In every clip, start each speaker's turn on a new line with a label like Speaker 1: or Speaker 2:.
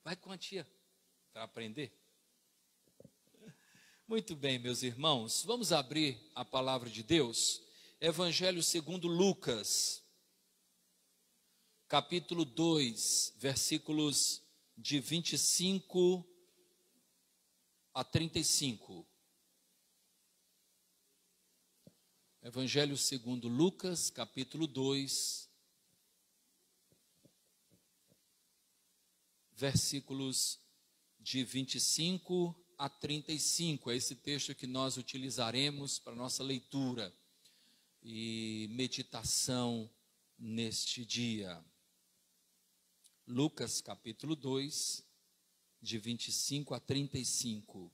Speaker 1: Vai com a tia para aprender. Muito bem, meus irmãos, vamos abrir a palavra de Deus. Evangelho segundo Lucas, capítulo 2, versículos de 25 a 35. Evangelho segundo Lucas, capítulo 2, versículos de 25 a 35. É esse texto que nós utilizaremos para nossa leitura e meditação neste dia. Lucas, capítulo 2, de 25 a 35.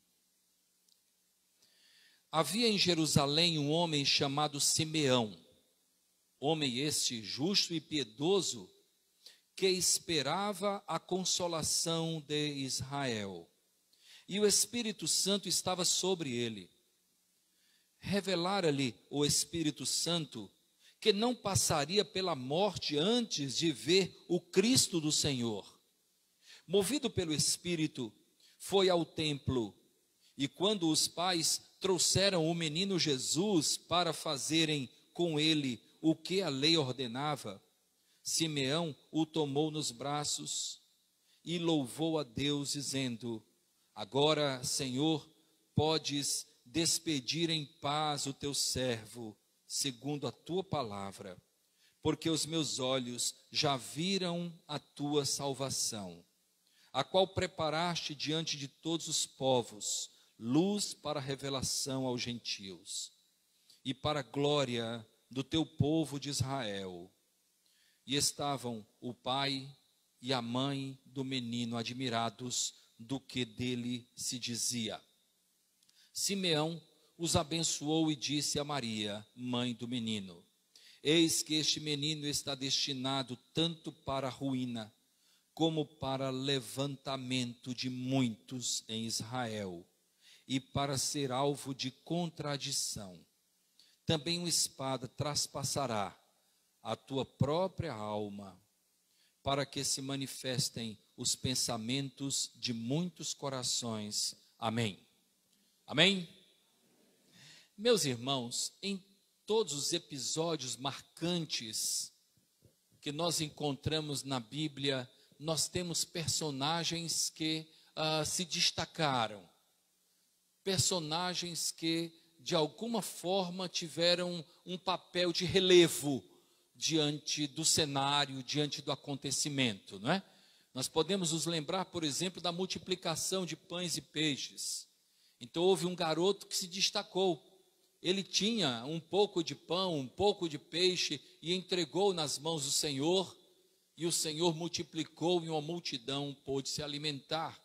Speaker 1: Havia em Jerusalém um homem chamado Simeão, homem este justo e piedoso, que esperava a consolação de Israel. E o Espírito Santo estava sobre ele. Revelara-lhe o Espírito Santo que não passaria pela morte antes de ver o Cristo do Senhor. Movido pelo Espírito, foi ao templo, e quando os pais trouxeram o menino Jesus para fazerem com ele o que a lei ordenava, Simeão o tomou nos braços e louvou a Deus, dizendo: Agora, Senhor, podes despedir em paz o teu servo, segundo a tua palavra, porque os meus olhos já viram a tua salvação, a qual preparaste diante de todos os povos, luz para a revelação aos gentios, e para a glória do teu povo de Israel. E estavam o pai e a mãe do menino admirados do que dele se dizia. Simeão os abençoou e disse a Maria, mãe do menino: Eis que este menino está destinado tanto para a ruína, como para levantamento de muitos em Israel, e para ser alvo de contradição. Também uma espada traspassará a tua própria alma, para que se manifestem os pensamentos de muitos corações. Amém. Amém? Meus irmãos, em todos os episódios marcantes que nós encontramos na Bíblia, nós temos personagens que se destacaram, personagens que de alguma forma tiveram um papel de relevo diante do cenário, diante do acontecimento, não é? Nós podemos nos lembrar, por exemplo, da multiplicação de pães e peixes. Então houve um garoto que se destacou. Ele tinha um pouco de pão, um pouco de peixe e entregou nas mãos do Senhor, e o Senhor multiplicou e uma multidão pôde se alimentar.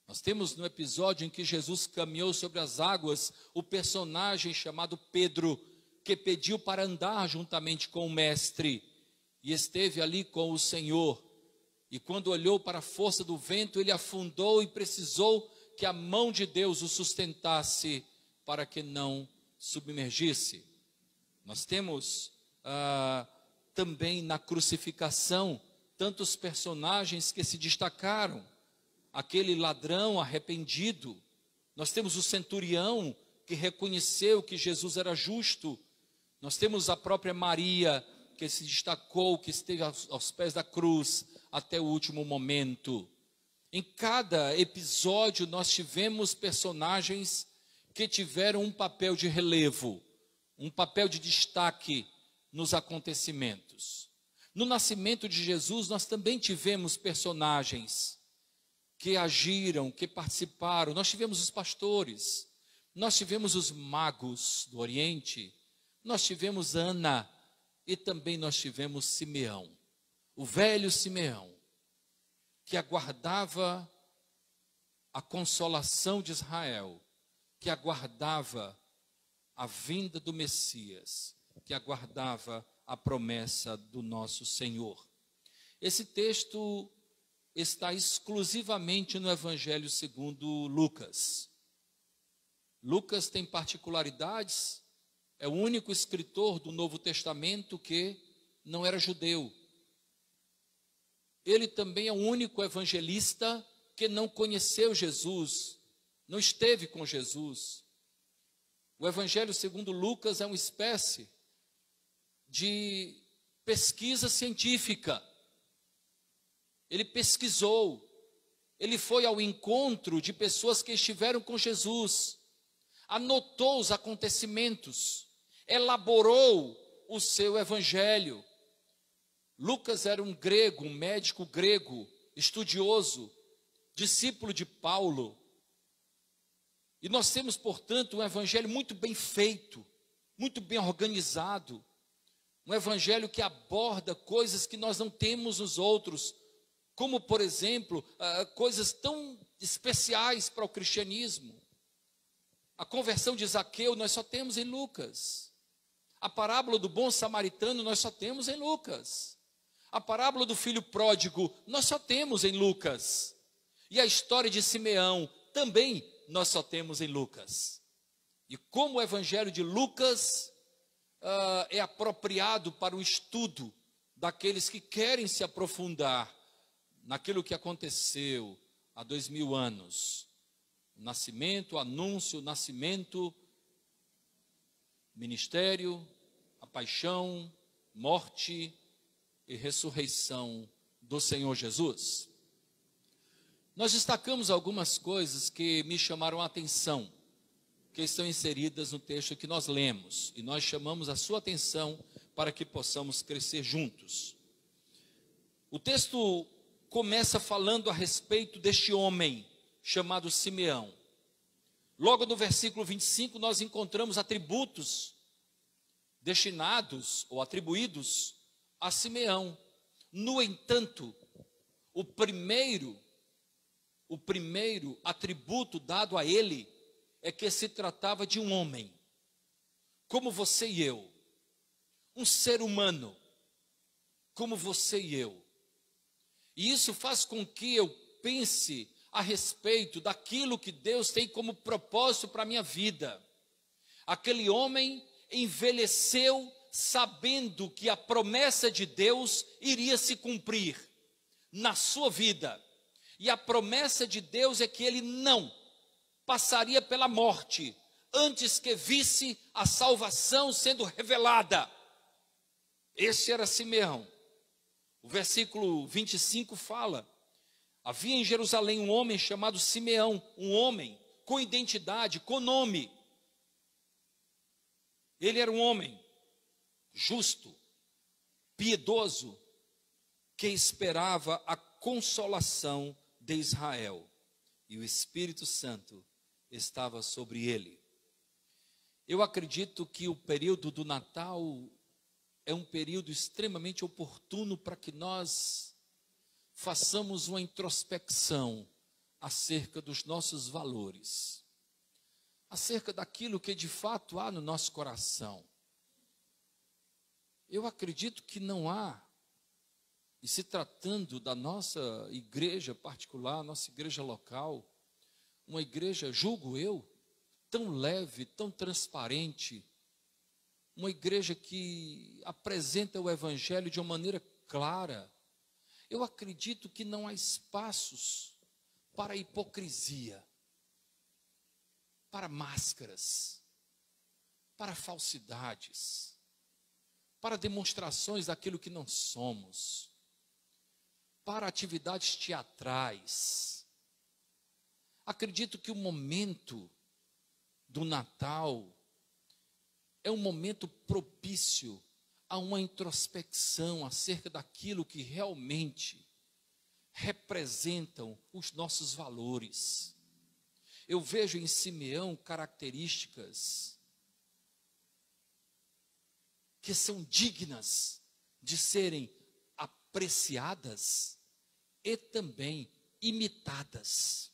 Speaker 1: Nós temos no episódio em que Jesus caminhou sobre as águas, o personagem chamado Pedro, que pediu para andar juntamente com o mestre, e esteve ali com o Senhor, e quando olhou para a força do vento, ele afundou e precisou que a mão de Deus o sustentasse para que não submergisse. Nós temos também na crucificação tantos personagens que se destacaram. Aquele ladrão arrependido, nós temos o centurião que reconheceu que Jesus era justo, nós temos a própria Maria que se destacou, que esteve aos pés da cruz até o último momento. Em cada episódio nós tivemos personagens que tiveram um papel de relevo, um papel de destaque nos acontecimentos. No nascimento de Jesus nós também tivemos personagens que agiram, que participaram. Nós tivemos os pastores, nós tivemos os magos do Oriente, nós tivemos Ana e também nós tivemos Simeão, o velho Simeão, que aguardava a consolação de Israel, que aguardava a vinda do Messias, que aguardava a promessa do nosso Senhor. Esse texto está exclusivamente no Evangelho segundo Lucas. Lucas tem particularidades, é o único escritor do Novo Testamento que não era judeu. ele também é o único evangelista que não conheceu Jesus, não esteve com Jesus. O Evangelho segundo Lucas é uma espécie de pesquisa científica. Ele pesquisou, ele foi ao encontro de pessoas que estiveram com Jesus, anotou os acontecimentos, elaborou o seu evangelho. Lucas era um grego, um médico grego, estudioso, discípulo de Paulo. E nós temos, portanto, um evangelho muito bem feito, muito bem organizado, um evangelho que aborda coisas que nós não temos nos outros, como, por exemplo, coisas tão especiais para o cristianismo. A conversão de Zaqueu nós só temos em Lucas. A parábola do bom samaritano nós só temos em Lucas. A parábola do filho pródigo nós só temos em Lucas. E a história de Simeão também nós só temos em Lucas. E como o evangelho de Lucas é apropriado para o estudo daqueles que querem se aprofundar naquilo que aconteceu há 2000 anos. O nascimento, o anúncio, o nascimento, ministério, a paixão, morte e ressurreição do Senhor Jesus. Nós destacamos algumas coisas que me chamaram a atenção, que estão inseridas no texto que nós lemos, e nós chamamos a sua atenção para que possamos crescer juntos. O texto começa falando a respeito deste homem chamado Simeão. Logo no versículo 25 nós encontramos atributos destinados ou atribuídos a Simeão. No entanto, o primeiro atributo dado a ele é que se tratava de um homem, como você e eu, um ser humano, como você e eu. E isso faz com que eu pense a respeito daquilo que Deus tem como propósito para a minha vida. Aquele homem envelheceu sabendo que a promessa de Deus iria se cumprir na sua vida. E a promessa de Deus é que ele não passaria pela morte antes que visse a salvação sendo revelada. Esse era Simeão. O versículo 25 fala: havia em Jerusalém um homem chamado Simeão, um homem com identidade, com nome. Ele era um homem justo, piedoso, que esperava a consolação de Israel, e o Espírito Santo estava sobre ele. Eu acredito que o período do Natal é um período extremamente oportuno para que nós façamos uma introspecção acerca dos nossos valores, acerca daquilo que de fato há no nosso coração. Eu acredito que não há, e se tratando da nossa igreja particular, nossa igreja local, uma igreja, julgo eu, tão leve, tão transparente, uma igreja que apresenta o evangelho de uma maneira clara. Eu acredito que não há espaços para hipocrisia, para máscaras, para falsidades, para demonstrações daquilo que não somos, para atividades teatrais. Acredito que o momento do Natal é um momento propício a uma introspecção acerca daquilo que realmente representam os nossos valores. Eu vejo em Simeão características que são dignas de serem apreciadas e também imitadas.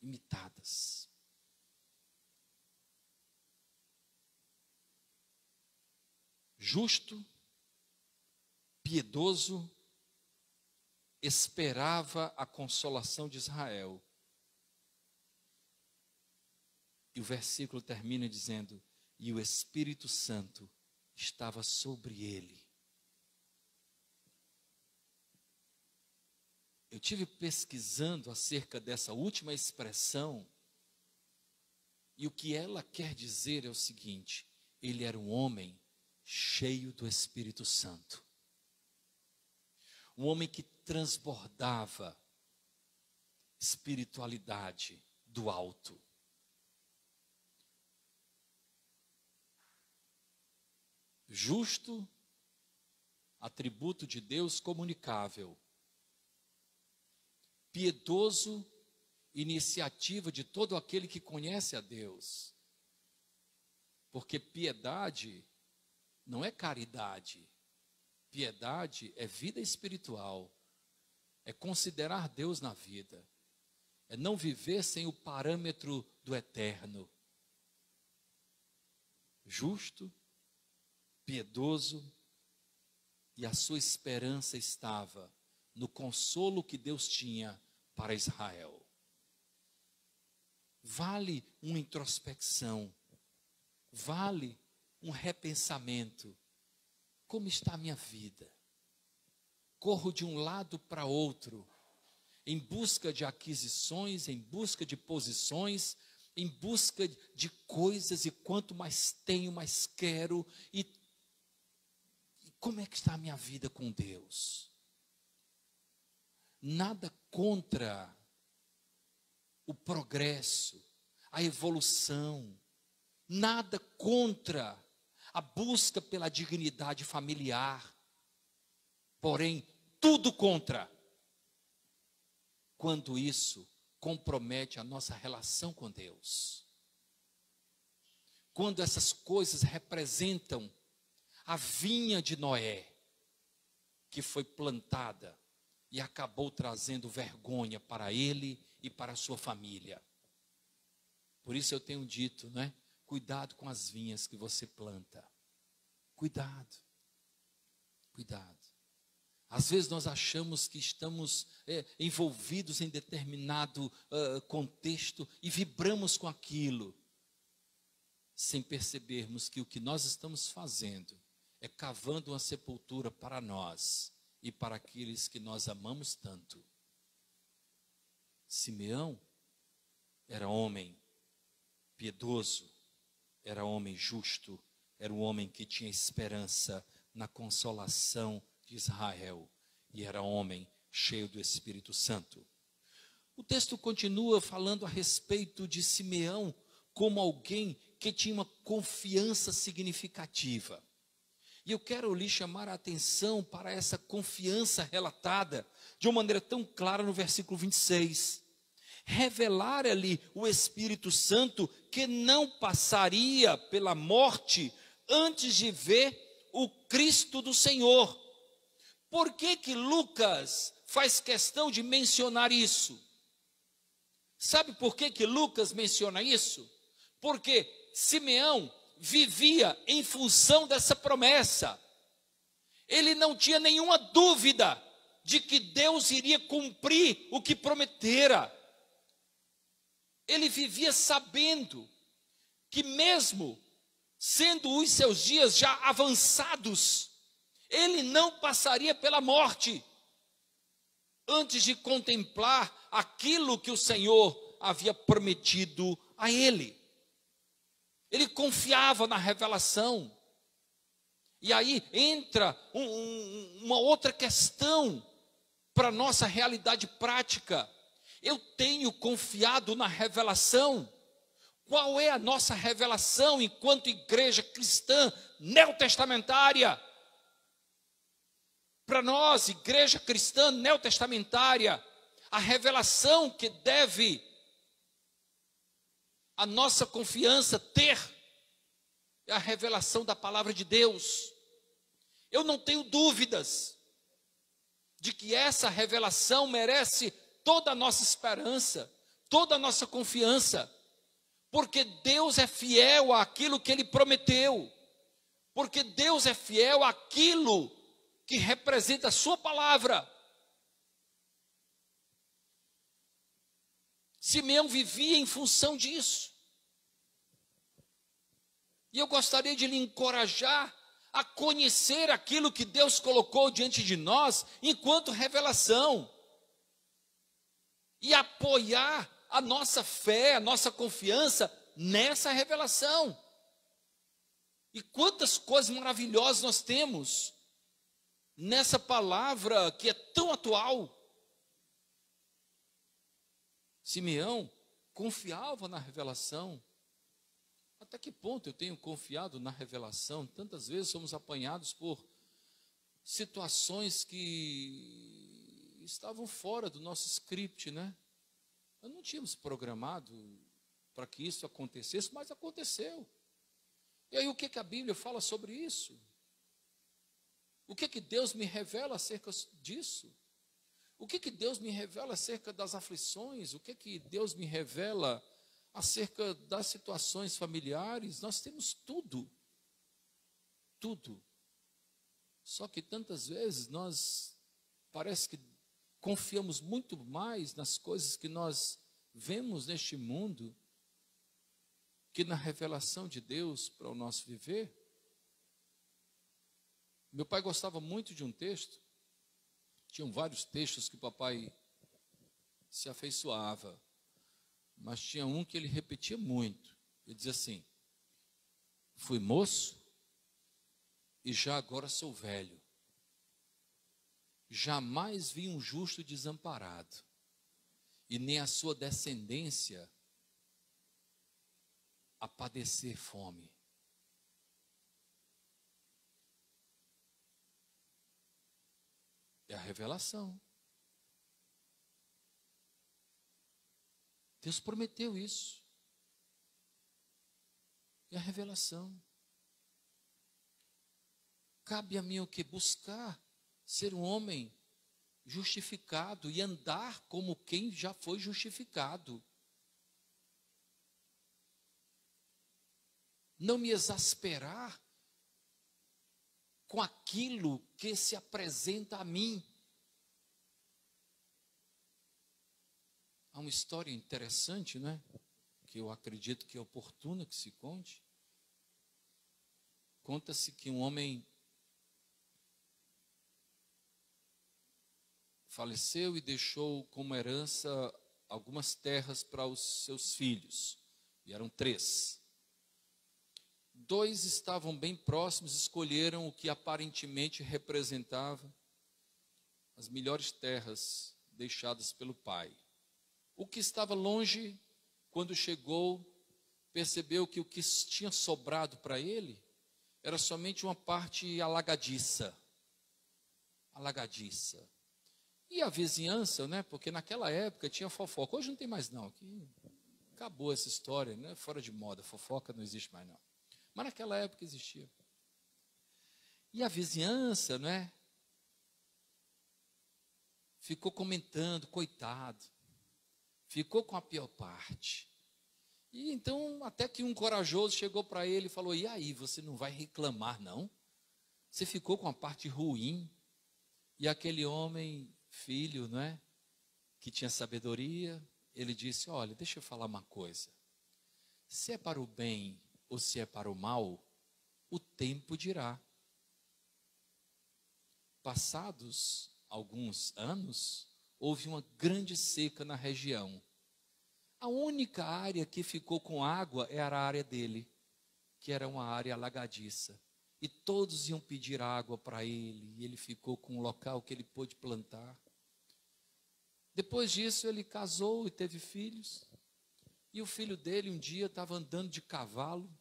Speaker 1: Imitadas. Justo, piedoso, esperava a consolação de Israel. E o versículo termina dizendo: e o Espírito Santo estava sobre ele. Eu tive pesquisando acerca dessa última expressão, e o que ela quer dizer é o seguinte: ele era um homem cheio do Espírito Santo. Um homem que transbordava espiritualidade do alto. Justo, atributo de Deus comunicável. Piedoso, iniciativa de todo aquele que conhece a Deus. Porque piedade não é caridade. Piedade é vida espiritual. É considerar Deus na vida. É não viver sem o parâmetro do eterno. Justo, piedoso, e a sua esperança estava no consolo que Deus tinha para Israel. Vale uma introspecção, vale um repensamento. Como está a minha vida? Corro de um lado para outro, em busca de aquisições, em busca de posições, em busca de coisas, e quanto mais tenho, mais quero. E como é que está a minha vida com Deus? Nada contra o progresso, a evolução, nada contra a busca pela dignidade familiar, porém, tudo contra quando isso compromete a nossa relação com Deus. Quando essas coisas representam a vinha de Noé, que foi plantada e acabou trazendo vergonha para ele e para a sua família. Por isso eu tenho dito, né? Cuidado com as vinhas que você planta. Cuidado. Cuidado. Às vezes nós achamos que estamos envolvidos em determinado contexto e vibramos com aquilo, sem percebermos que o que nós estamos fazendo é cavando uma sepultura para nós e para aqueles que nós amamos tanto. Simeão era homem piedoso, era homem justo, era um homem que tinha esperança na consolação de Israel, e era homem cheio do Espírito Santo. O texto continua falando a respeito de Simeão como alguém que tinha uma confiança significativa. E eu quero lhe chamar a atenção para essa confiança relatada de uma maneira tão clara no versículo 26. Revelara-lhe o Espírito Santo que não passaria pela morte antes de ver o Cristo do Senhor. Por que Lucas faz questão de mencionar isso? Sabe por que Lucas menciona isso? Porque Simeão vivia em função dessa promessa. Ele não tinha nenhuma dúvida de que Deus iria cumprir o que prometera. Ele vivia sabendo que mesmo sendo os seus dias já avançados, ele não passaria pela morte antes de contemplar aquilo que o Senhor havia prometido a ele. Ele confiava na revelação. E aí entra uma outra questão para a nossa realidade prática. Eu tenho confiado na revelação. Qual é a nossa revelação enquanto igreja cristã neotestamentária? Para nós, igreja cristã neotestamentária, a revelação que deve a nossa confiança ter é a revelação da palavra de Deus. Eu não tenho dúvidas de que essa revelação merece toda a nossa esperança, toda a nossa confiança, porque Deus é fiel àquilo que Ele prometeu, porque Deus é fiel àquilo que representa a sua palavra. Simeão vivia em função disso. E eu gostaria de lhe encorajar a conhecer aquilo que Deus colocou diante de nós enquanto revelação. e apoiar a nossa fé, a nossa confiança nessa revelação. E quantas coisas maravilhosas nós temos nessa palavra que é tão atual. Simeão confiava na revelação. Até que ponto eu tenho confiado na revelação? Tantas vezes somos apanhados por situações que estavam fora do nosso script, né? Nós não tínhamos programado para que isso acontecesse, mas aconteceu. E aí o que que a Bíblia fala sobre isso? O que que Deus me revela acerca disso? O que que Deus me revela acerca das aflições? O que que Deus me revela acerca das situações familiares? Nós temos tudo. Tudo. Só que tantas vezes nós parece que confiamos muito mais nas coisas que nós vemos neste mundo que na revelação de Deus para o nosso viver. Meu pai gostava muito de um texto. Tinham vários textos que o papai se afeiçoava, mas tinha um que ele repetia muito. Ele dizia assim: fui moço e já agora sou velho. Jamais vi um justo desamparado, e nem a sua descendência a padecer fome. É a revelação. Deus prometeu isso. É a revelação. Cabe a mim o que? Buscar ser um homem justificado e andar como quem já foi justificado. Não me exasperar com aquilo que se apresenta a mim. Há uma história interessante, né? Que eu acredito que é oportuna que se conte. Conta-se que um homem faleceu e deixou como herança algumas terras para os seus filhos. E eram 3. 2 estavam bem próximos, escolheram o que aparentemente representava as melhores terras deixadas pelo pai. O que estava longe, quando chegou, percebeu que o que tinha sobrado para ele era somente uma parte alagadiça. Alagadiça. E a vizinhança, né? Porque naquela época tinha fofoca. Hoje não tem mais não. Aqui acabou essa história, né? Fora de moda. Fofoca não existe mais não. Mas naquela época existia. E a vizinhança, né? Ficou comentando, coitado. Ficou com a pior parte. E então, até que um corajoso chegou para ele e falou: e aí, você não vai reclamar, não? Você ficou com a parte ruim. E aquele homem, filho, né? Que tinha sabedoria, ele disse: olha, deixa eu falar uma coisa. Se é para o bem ou se é para o mal, o tempo dirá. Passados alguns anos, houve uma grande seca na região. A única área que ficou com água era a área dele, que era uma área alagadiça. E todos iam pedir água para ele, e ele ficou com um local que ele pôde plantar. Depois disso, ele casou e teve filhos. E o filho dele um dia estava andando de cavalo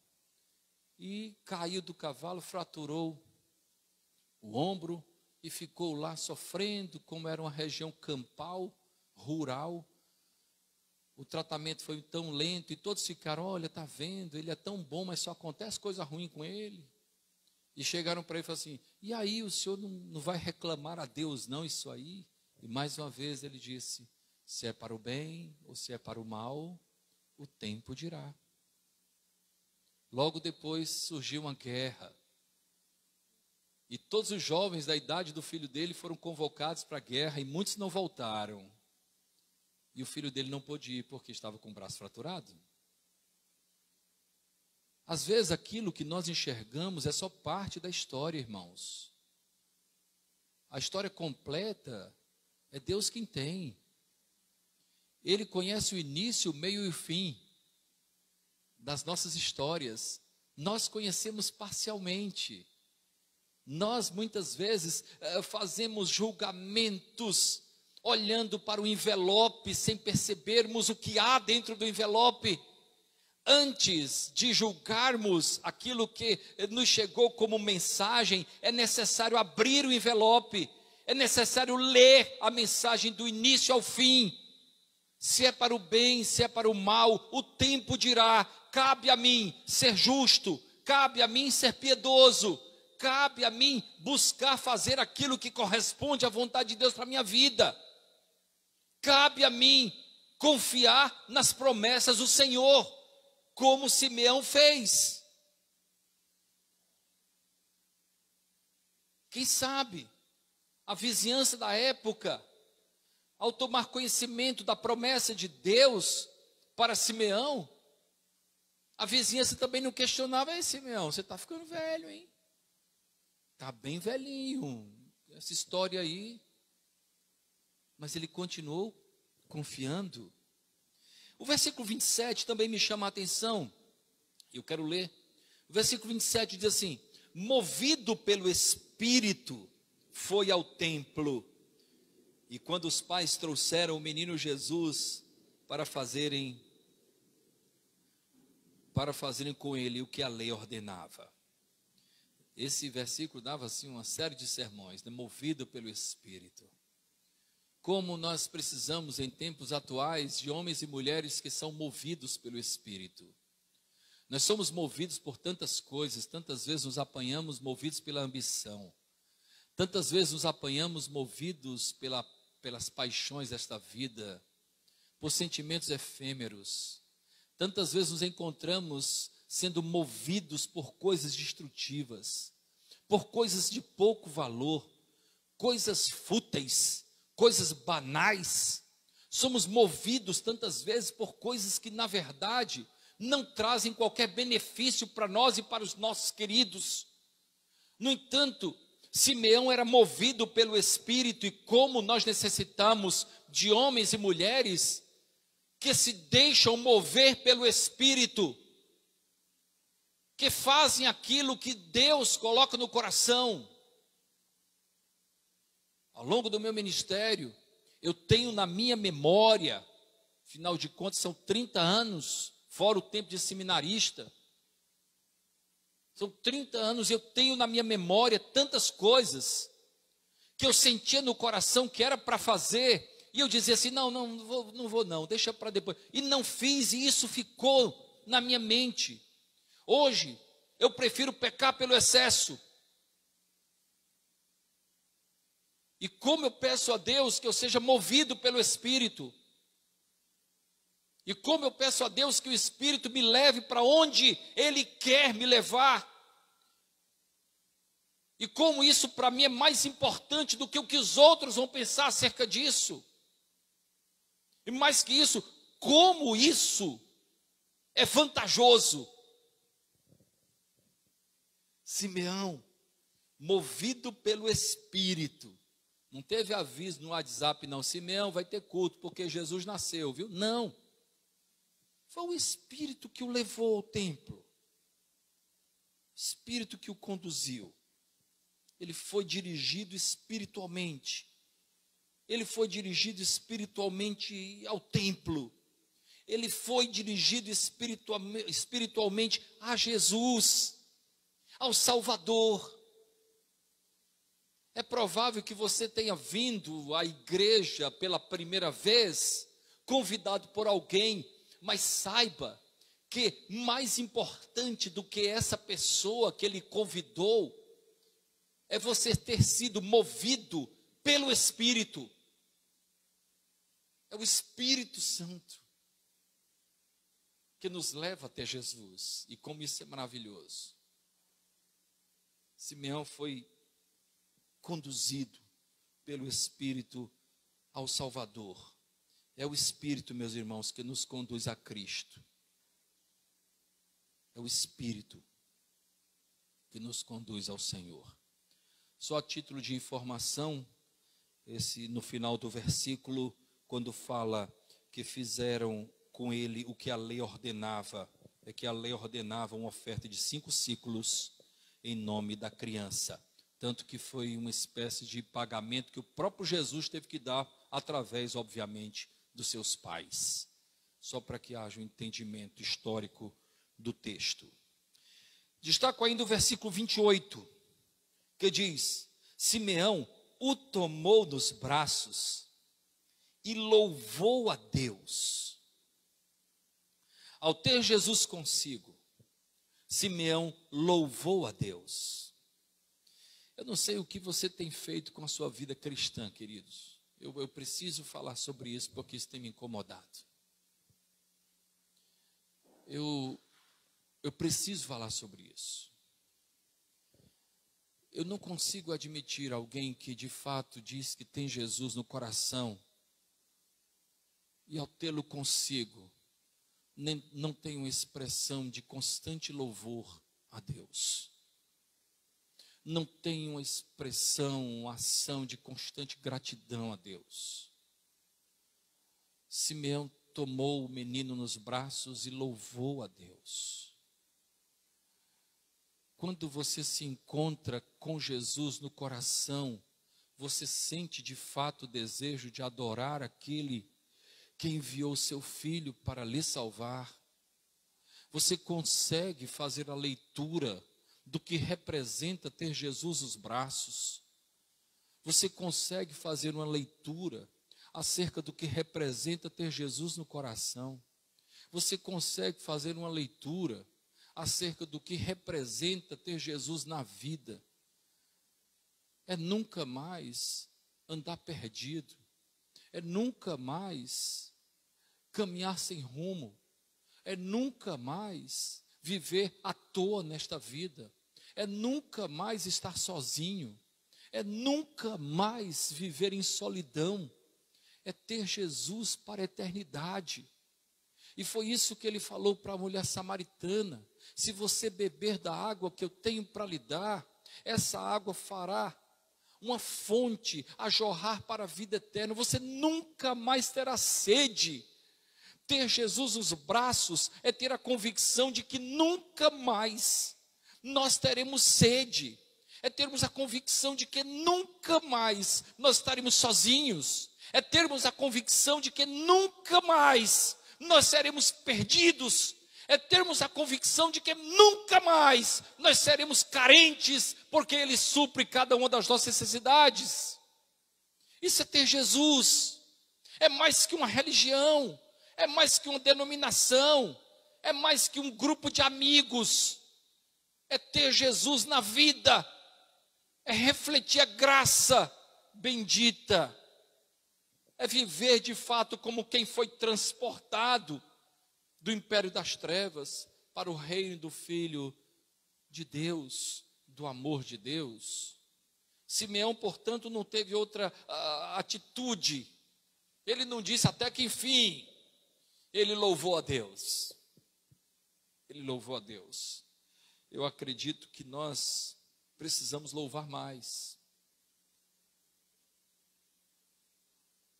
Speaker 1: e caiu do cavalo, fraturou o ombro e ficou lá sofrendo, como era uma região campal, rural. O tratamento foi tão lento e todos ficaram: olha, está vendo, ele é tão bom, mas só acontece coisa ruim com ele. E chegaram para ele e falaram assim: e aí, o senhor não vai reclamar a Deus não isso aí? E mais uma vez ele disse: se é para o bem ou se é para o mal, o tempo dirá. Logo depois surgiu uma guerra. E todos os jovens da idade do filho dele foram convocados para a guerra e muitos não voltaram. E o filho dele não pôde ir porque estava com o braço fraturado. Às vezes aquilo que nós enxergamos é só parte da história, irmãos. A história completa é Deus quem tem. Ele conhece o início, o meio e o fim das nossas histórias. Nós conhecemos parcialmente. Nós, muitas vezes, fazemos julgamentos, olhando para o envelope, sem percebermos o que há dentro do envelope. Antes de julgarmos aquilo que nos chegou como mensagem, é necessário abrir o envelope, é necessário ler a mensagem do início ao fim. Se é para o bem, se é para o mal, o tempo dirá. Cabe a mim ser justo, cabe a mim ser piedoso, cabe a mim buscar fazer aquilo que corresponde à vontade de Deus para a minha vida. Cabe a mim confiar nas promessas do Senhor, como Simeão fez. Quem sabe a vizinhança da época, ao tomar conhecimento da promessa de Deus para Simeão, a vizinhança também não questionava: ei, Simeão, você está ficando velho, hein? Está bem velhinho, essa história aí. Mas ele continuou confiando. O versículo 27 também me chama a atenção, eu quero ler. O versículo 27 diz assim: movido pelo Espírito, foi ao templo. E quando os pais trouxeram o menino Jesus para fazerem com ele o que a lei ordenava. Esse versículo dava assim uma série de sermões, né? Movido pelo Espírito. Como nós precisamos em tempos atuais de homens e mulheres que são movidos pelo Espírito. Nós somos movidos por tantas coisas, tantas vezes nos apanhamos movidos pela ambição. Tantas vezes nos apanhamos movidos pelas paixões desta vida, por sentimentos efêmeros. Tantas vezes nos encontramos sendo movidos por coisas destrutivas, por coisas de pouco valor, coisas fúteis, coisas banais. Somos movidos tantas vezes por coisas que, na verdade, não trazem qualquer benefício para nós e para os nossos queridos. No entanto, Simeão era movido pelo Espírito, e como nós necessitamos de homens e mulheres que se deixam mover pelo Espírito, que fazem aquilo que Deus coloca no coração. Ao longo do meu ministério, eu tenho na minha memória, afinal de contas são 30 anos, fora o tempo de seminarista, são 30 anos, eu tenho na minha memória tantas coisas que eu sentia no coração que era para fazer, e eu dizia assim: não vou, deixa para depois. E não fiz, e isso ficou na minha mente. Hoje, eu prefiro pecar pelo excesso. E como eu peço a Deus que eu seja movido pelo Espírito. E como eu peço a Deus que o Espírito me leve para onde Ele quer me levar. E como isso para mim é mais importante do que o que os outros vão pensar acerca disso. E mais que isso, como isso é vantajoso. Simeão, movido pelo Espírito, não teve aviso no WhatsApp, não: Simeão, vai ter culto porque Jesus nasceu, viu? Não. Foi o Espírito que o levou ao templo. O Espírito que o conduziu. Ele foi dirigido espiritualmente. Ele foi dirigido espiritualmente ao templo. Ele foi dirigido espiritualmente a Jesus, ao Salvador. É provável que você tenha vindo à igreja pela primeira vez, convidado por alguém, mas saiba que mais importante do que essa pessoa que ele convidou, é você ter sido movido pelo Espírito. É o Espírito Santo que nos leva até Jesus. E como isso é maravilhoso. Simeão foi conduzido pelo Espírito ao Salvador. É o Espírito, meus irmãos, que nos conduz a Cristo. É o Espírito que nos conduz ao Senhor. Só a título de informação, no final do versículo, quando fala porque fizeram com ele o que a lei ordenava, é que a lei ordenava uma oferta de 5 siclos em nome da criança. Tanto que foi uma espécie de pagamento que o próprio Jesus teve que dar através, obviamente, dos seus pais. Só para que haja um entendimento histórico do texto. Destaco ainda o versículo 28, que diz: Simeão o tomou nos braços e louvou a Deus. Ao ter Jesus consigo, Simeão louvou a Deus. Eu não sei o que você tem feito com a sua vida cristã, queridos. Eu preciso falar sobre isso porque isso tem me incomodado. Eu preciso falar sobre isso. Eu não consigo admitir alguém que de fato diz que tem Jesus no coração e ao tê-lo consigo, não tem uma expressão de constante louvor a Deus. Não tem uma expressão, uma ação de constante gratidão a Deus. Simeão tomou o menino nos braços e louvou a Deus. Quando você se encontra com Jesus no coração, você sente de fato o desejo de adorar aquele que enviou seu filho para lhe salvar. Você consegue fazer a leitura do que representa ter Jesus nos braços. Você consegue fazer uma leitura acerca do que representa ter Jesus no coração. Você consegue fazer uma leitura acerca do que representa ter Jesus na vida. É nunca mais andar perdido. É nunca mais caminhar sem rumo. É nunca mais viver à toa nesta vida. É nunca mais estar sozinho. É nunca mais viver em solidão. É ter Jesus para a eternidade. E foi isso que ele falou para a mulher samaritana: se você beber da água que eu tenho para lhe dar, essa água fará uma fonte a jorrar para a vida eterna. Você nunca mais terá sede. Ter Jesus nos braços é ter a convicção de que nunca mais nós teremos sede. É termos a convicção de que nunca mais nós estaremos sozinhos. É termos a convicção de que nunca mais nós seremos perdidos. É termos a convicção de que nunca mais nós seremos carentes, porque Ele supre cada uma das nossas necessidades. Isso é ter Jesus. É mais que uma religião, é mais que uma denominação, é mais que um grupo de amigos. É ter Jesus na vida, é refletir a graça bendita, é viver de fato como quem foi transportado do império das trevas para o reino do Filho de Deus, do amor de Deus. Simeão, portanto, não teve outra atitude. Ele não disse até que enfim, ele louvou a Deus. Ele louvou a Deus. Eu acredito que nós precisamos louvar mais.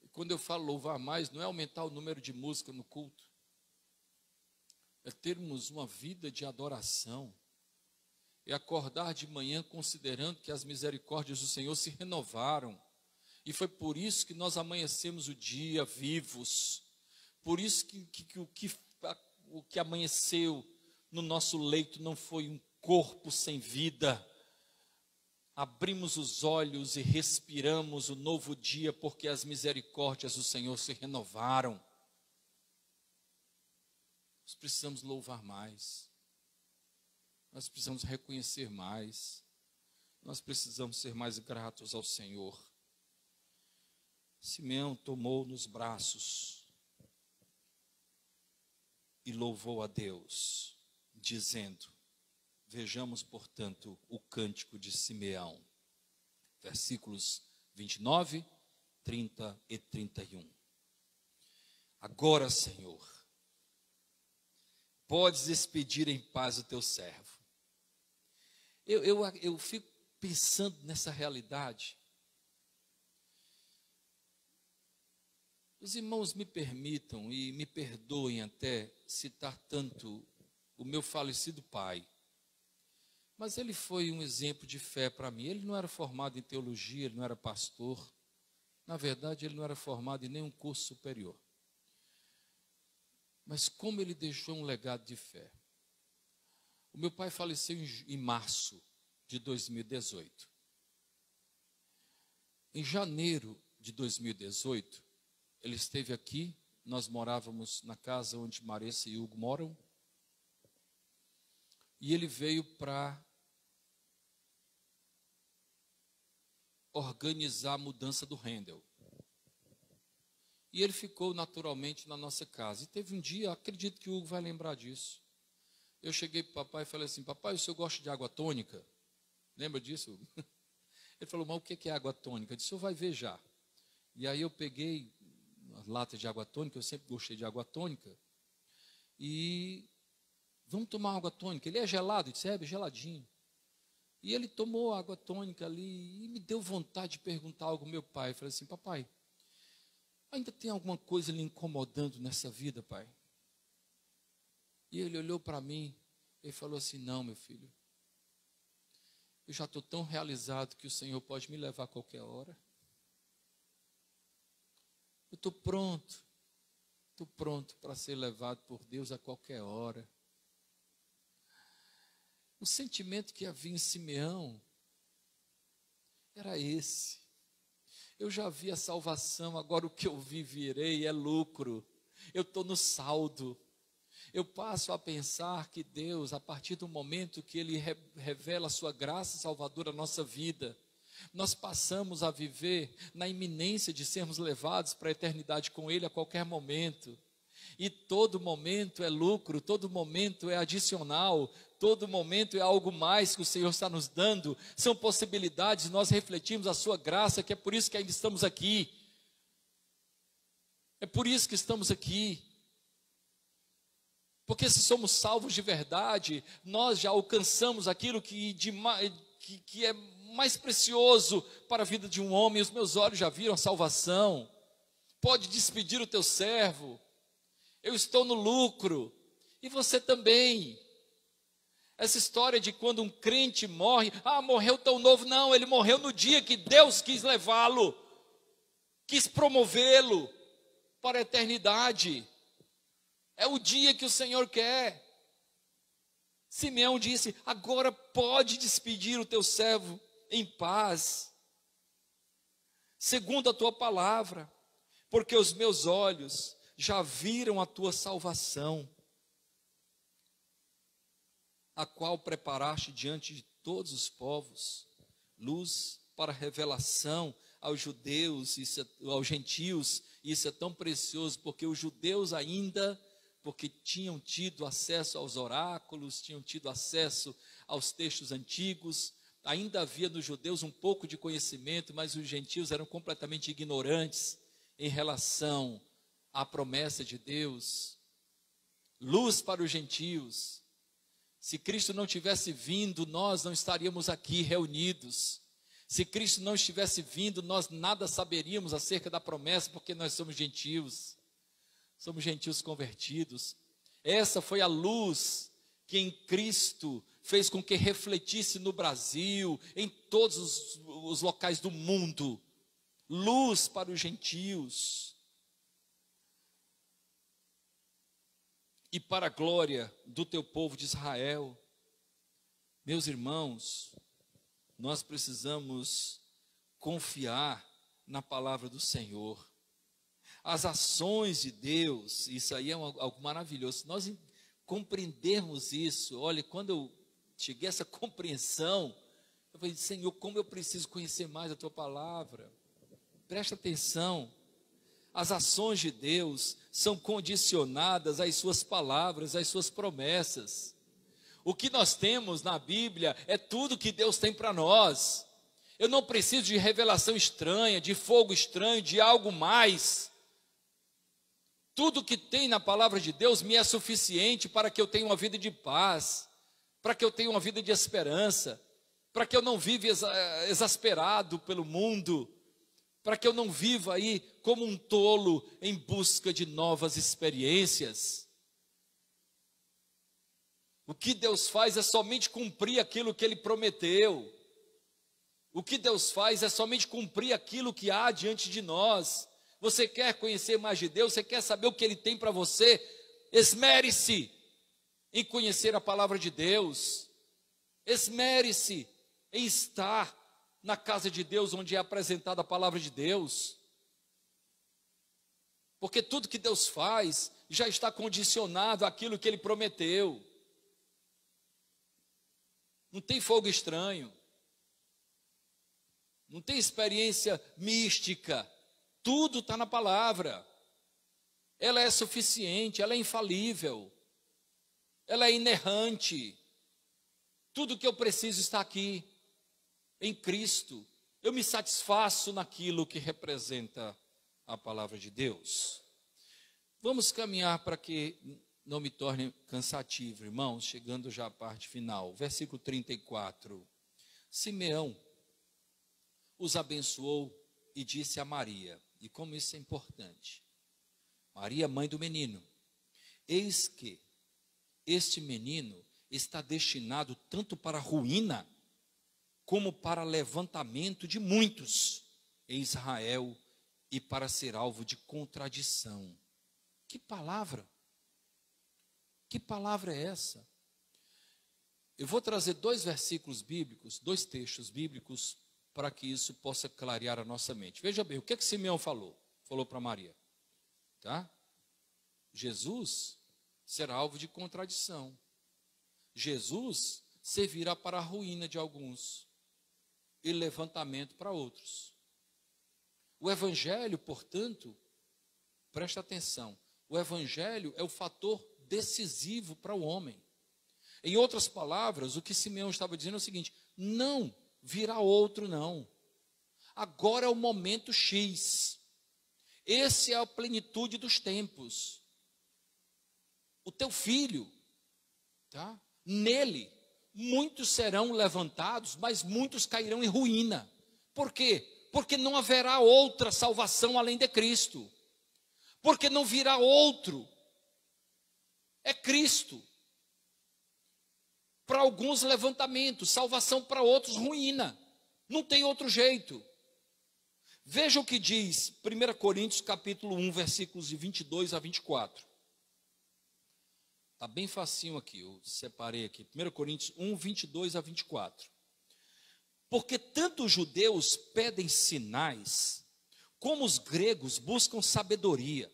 Speaker 1: E quando eu falo louvar mais, não é aumentar o número de música no culto. É termos uma vida de adoração. É acordar de manhã considerando que as misericórdias do Senhor se renovaram. E foi por isso que nós amanhecemos o dia vivos. Por isso que o que amanheceu no nosso leito não foi um corpo sem vida. Abrimos os olhos e respiramos o novo dia, porque as misericórdias do Senhor se renovaram. Nós precisamos louvar mais. Nós precisamos reconhecer mais. Nós precisamos ser mais gratos ao Senhor. Simeão tomou nos braços e louvou a Deus, dizendo: vejamos, portanto, o cântico de Simeão, versículos 29, 30 e 31. Agora, Senhor, podes despedir em paz o teu servo. Eu fico pensando nessa realidade. Os irmãos me permitam e me perdoem até citar tanto o meu falecido pai, mas ele foi um exemplo de fé para mim. Ele não era formado em teologia, ele não era pastor, na verdade ele não era formado em nenhum curso superior. Mas como ele deixou um legado de fé. O meu pai faleceu em março de 2018. Em janeiro de 2018, ele esteve aqui, nós morávamos na casa onde Marissa e Hugo moram, e ele veio para organizar a mudança do Rendel. E ele ficou naturalmente na nossa casa. E teve um dia, acredito que o Hugo vai lembrar disso. Eu cheguei para o papai e falei assim: papai, o senhor gosta de água tônica? Lembra disso, Hugo? Ele falou: mas o que é água tônica? Eu disse: o senhor vai ver já. E aí eu peguei uma lata de água tônica, eu sempre gostei de água tônica, e vamos tomar água tônica. Ele é gelado, eu disse: é geladinho. E ele tomou água tônica ali e me deu vontade de perguntar algo ao meu pai. Eu falei assim: papai, ainda tem alguma coisa lhe incomodando nessa vida, pai? E ele olhou para mim e falou assim: não, meu filho, eu já estou tão realizado que o Senhor pode me levar a qualquer hora. Eu estou pronto para ser levado por Deus a qualquer hora. O sentimento que havia em Simeão era esse. Eu já vi a salvação, agora o que eu viverei é lucro. Eu estou no saldo. Eu passo a pensar que Deus, a partir do momento que Ele revela a sua graça salvadora à nossa vida, nós passamos a viver na iminência de sermos levados para a eternidade com Ele a qualquer momento. E todo momento é lucro, todo momento é adicional, todo momento é algo mais que o Senhor está nos dando. São possibilidades de nós refletirmos a sua graça, que é por isso que ainda estamos aqui. É por isso que estamos aqui. Porque se somos salvos de verdade, nós já alcançamos aquilo que é mais precioso para a vida de um homem. Os meus olhos já viram a salvação. Pode despedir o teu servo. Eu estou no lucro. E você também. Essa história de quando um crente morre, morreu tão novo. Não, ele morreu no dia que Deus quis levá-lo, quis promovê-lo para a eternidade. É o dia que o Senhor quer. Simeão disse: agora pode despedir o teu servo em paz, segundo a tua palavra, porque os meus olhos já viram a tua salvação, a qual preparaste diante de todos os povos, luz para revelação aos judeus, aos gentios. Isso é tão precioso, porque os judeus ainda, porque tinham tido acesso aos oráculos, tinham tido acesso aos textos antigos, ainda havia nos judeus um pouco de conhecimento, mas os gentios eram completamente ignorantes em relação à promessa de Deus. Luz para os gentios. Se Cristo não tivesse vindo, nós não estaríamos aqui reunidos. Se Cristo não estivesse vindo, nós nada saberíamos acerca da promessa, porque nós somos gentios. Somos gentios convertidos. Essa foi a luz que em Cristo fez com que refletisse no Brasil, em todos os locais do mundo. Luz para os gentios. E para a glória do teu povo de Israel. Meus irmãos, nós precisamos confiar na palavra do Senhor. As ações de Deus, isso aí é algo maravilhoso. Se nós compreendermos isso, olha, quando eu cheguei a essa compreensão, eu falei: Senhor, como eu preciso conhecer mais a tua palavra. Presta atenção. As ações de Deus são condicionadas às suas palavras, às suas promessas. O que nós temos na Bíblia é tudo que Deus tem para nós. Eu não preciso de revelação estranha, de fogo estranho, de algo mais. Tudo que tem na palavra de Deus me é suficiente para que eu tenha uma vida de paz, para que eu tenha uma vida de esperança, para que eu não viva exasperado pelo mundo, para que eu não viva aí como um tolo em busca de novas experiências. O que Deus faz é somente cumprir aquilo que Ele prometeu. O que Deus faz é somente cumprir aquilo que há diante de nós. Você quer conhecer mais de Deus? Você quer saber o que Ele tem para você? Esmere-se em conhecer a palavra de Deus. Esmere-se em estar na casa de Deus, onde é apresentada a palavra de Deus. Porque tudo que Deus faz já está condicionado àquilo que Ele prometeu. Não tem fogo estranho. Não tem experiência mística. Tudo está na palavra. Ela é suficiente, ela é infalível. Ela é inerrante. Tudo que eu preciso está aqui, em Cristo. Eu me satisfaço naquilo que representa a palavra de Deus. Vamos caminhar para que não me torne cansativo, irmãos, chegando já à parte final. Versículo 34. Simeão os abençoou e disse a Maria, e como isso é importante, Maria, mãe do menino, eis que este menino está destinado tanto para a ruína, como para levantamento de muitos em Israel, e para ser alvo de contradição. Que palavra! Que palavra é essa? Eu vou trazer dois versículos bíblicos, dois textos bíblicos, para que isso possa clarear a nossa mente. Veja bem, o que Simeão falou? Falou para Maria, tá? Jesus será alvo de contradição. Jesus servirá para a ruína de alguns e levantamento para outros. O evangelho, portanto, presta atenção, o evangelho é o fator decisivo para o homem. Em outras palavras, o que Simeão estava dizendo é o seguinte: não virá outro, não. Agora é o momento X. Esse é a plenitude dos tempos. O teu filho, tá? Nele, muitos serão levantados, mas muitos cairão em ruína. Por quê? Porque não haverá outra salvação além de Cristo. Porque não virá outro. É Cristo. Para alguns levantamento, salvação para outros ruína. Não tem outro jeito. Veja o que diz 1 Coríntios capítulo 1, versículos de 22 a 24. Está bem facinho aqui, eu separei aqui. 1 Coríntios 1, 22 a 24. Porque tanto os judeus pedem sinais, como os gregos buscam sabedoria.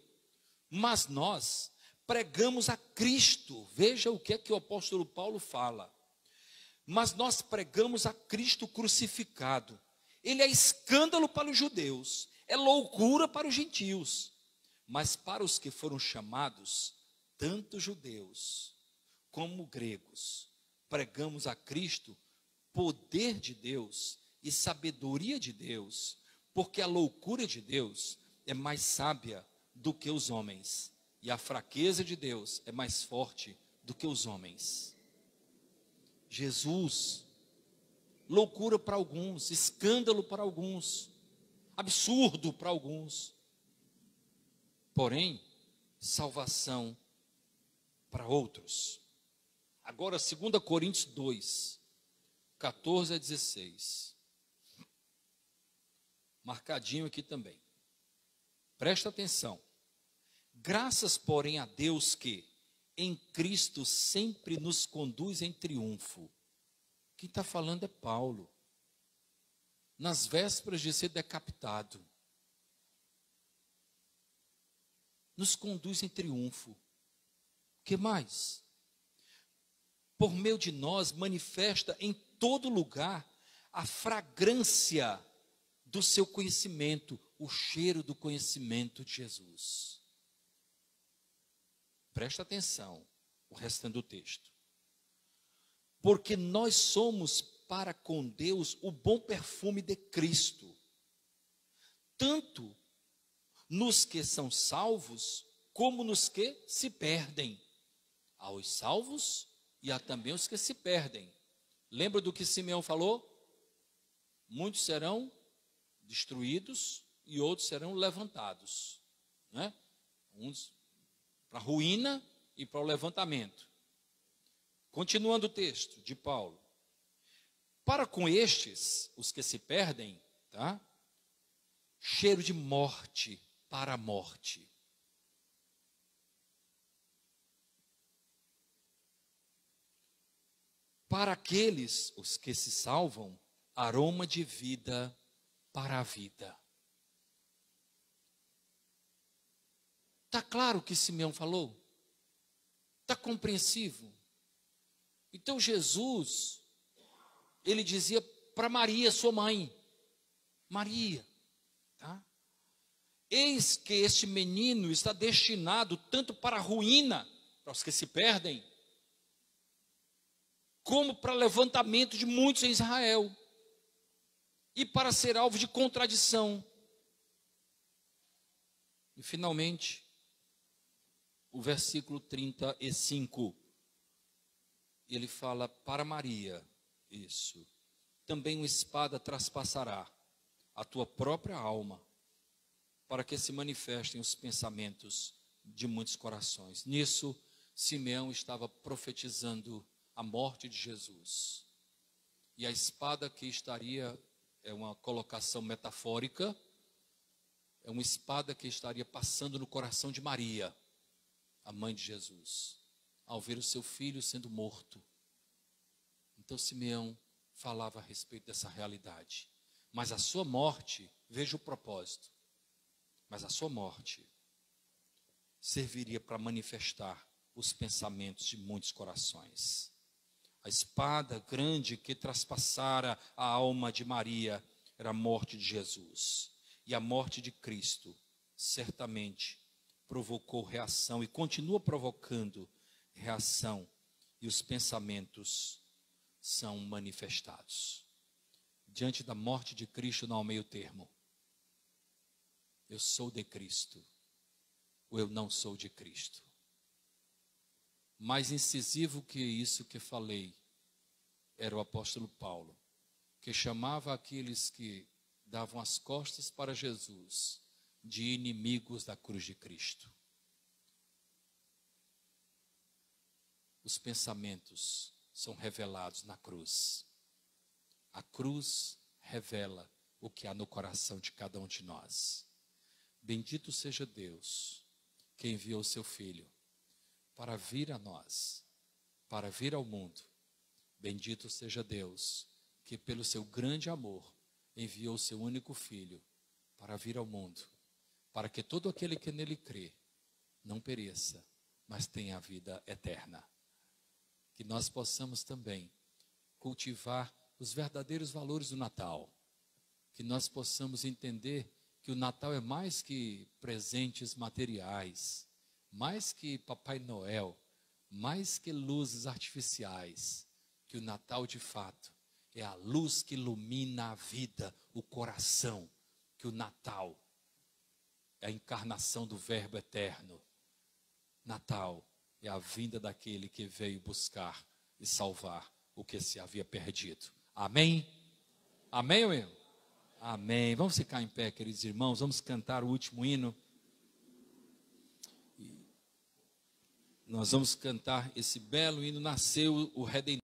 Speaker 1: Mas nós pregamos a Cristo. Veja o que o apóstolo Paulo fala. Mas nós pregamos a Cristo crucificado. Ele é escândalo para os judeus, é loucura para os gentios. Mas para os que foram chamados, tanto judeus como gregos, pregamos a Cristo poder de Deus e sabedoria de Deus, porque a loucura de Deus é mais sábia do que os homens, e a fraqueza de Deus é mais forte do que os homens. Jesus, loucura para alguns, escândalo para alguns, absurdo para alguns, porém, salvação para outros. Agora, 2 Coríntios 2, 14 a 16. Marcadinho aqui também. Presta atenção. Graças, porém, a Deus que em Cristo sempre nos conduz em triunfo. Quem está falando é Paulo. Nas vésperas de ser decapitado. Nos conduz em triunfo. O que mais? Por meio de nós manifesta em todo lugar a fragrância do seu conhecimento, o cheiro do conhecimento de Jesus. Presta atenção, o restante do texto. Porque nós somos para com Deus o bom perfume de Cristo, tanto nos que são salvos, como nos que se perdem. Há os salvos e há também os que se perdem. Lembra do que Simeão falou? Muitos serão destruídos, e outros serão levantados, né? Uns para a ruína e para o levantamento. Continuando o texto de Paulo. Para com estes, os que se perdem, tá? Cheiro de morte para a morte. Para aqueles, os que se salvam, aroma de vida para a vida. Está claro o que Simeão falou? Está compreensivo? Então Jesus, ele dizia para Maria, sua mãe, Maria, tá? Eis que este menino está destinado tanto para a ruína, para os que se perdem, como para levantamento de muitos em Israel, e para ser alvo de contradição. E finalmente, o versículo 35, ele fala para Maria, isso, também uma espada traspassará a tua própria alma, para que se manifestem os pensamentos de muitos corações. Nisso, Simeão estava profetizando a morte de Jesus. E a espada que estaria, é uma colocação metafórica, é uma espada que estaria passando no coração de Maria, a mãe de Jesus, ao ver o seu filho sendo morto. Então Simeão falava a respeito dessa realidade. Mas a sua morte, veja o propósito, mas a sua morte serviria para manifestar os pensamentos de muitos corações. A espada grande que traspassara a alma de Maria era a morte de Jesus. E a morte de Cristo certamente provocou reação e continua provocando reação, e os pensamentos são manifestados. Diante da morte de Cristo não há meio termo. Eu sou de Cristo, ou eu não sou de Cristo. Mais incisivo que isso que falei era o apóstolo Paulo, que chamava aqueles que davam as costas para Jesus de inimigos da cruz de Cristo. Os pensamentos são revelados na cruz. A cruz revela o que há no coração de cada um de nós. Bendito seja Deus, que enviou o seu Filho para vir a nós, para vir ao mundo. Bendito seja Deus, que pelo seu grande amor enviou o seu único Filho para vir ao mundo, para que todo aquele que nele crê não pereça, mas tenha a vida eterna. Que nós possamos também cultivar os verdadeiros valores do Natal, que nós possamos entender que o Natal é mais que presentes materiais, mais que Papai Noel, mais que luzes artificiais, que o Natal de fato é a luz que ilumina a vida, o coração, que o Natal é a encarnação do Verbo eterno. Natal é a vinda daquele que veio buscar e salvar o que se havia perdido. Amém? Amém, meu? Amém. Vamos ficar em pé, queridos irmãos, vamos cantar o último hino. Nós vamos cantar esse belo hino, Nasceu o Redentor.